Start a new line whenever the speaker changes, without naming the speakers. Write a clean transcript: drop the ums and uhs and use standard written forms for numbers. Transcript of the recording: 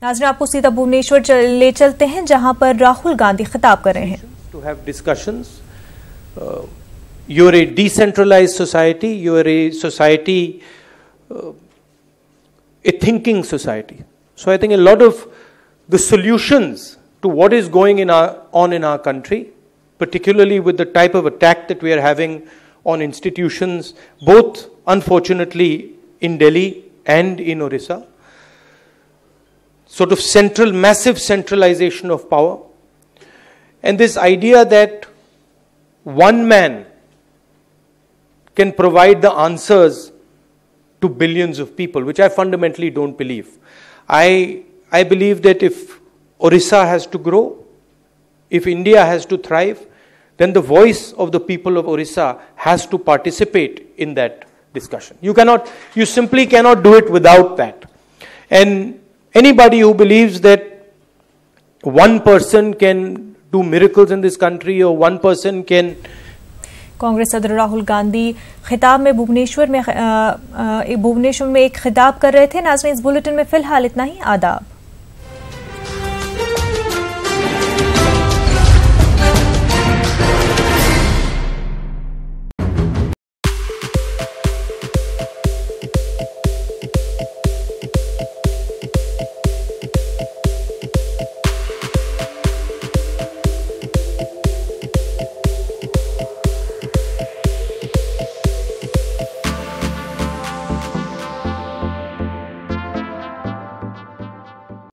नाज़रीन, आपको सीधा भुवनेश्वर ले चलते हैं जहां पर राहुल गांधी खिताब कर रहे हैं।
To have discussions. You're a decentralized society. You're a society, a thinking society. So I think a lot of the solutions to what is going on in our country, particularly with the type of attack that we are having on institutions, both unfortunately in Delhi and in Orissa, sort of massive centralization of power, and this idea that one man can provide the answers to billions of people, which I fundamentally don't believe. I believe that if Orissa has to grow, if India has to thrive, then the voice of the people of Orissa has to participate in that discussion. You simply cannot do it without that. And anybody who believes that one person can do miracles in this country or one person can...
Congress सदर राहुल गांधी खिताब में भुवनेश्वर में एक खिताब कर रहे थे। नाज़रीन, इस बुलेटिन में फिलहाल इतना ही। आदाब।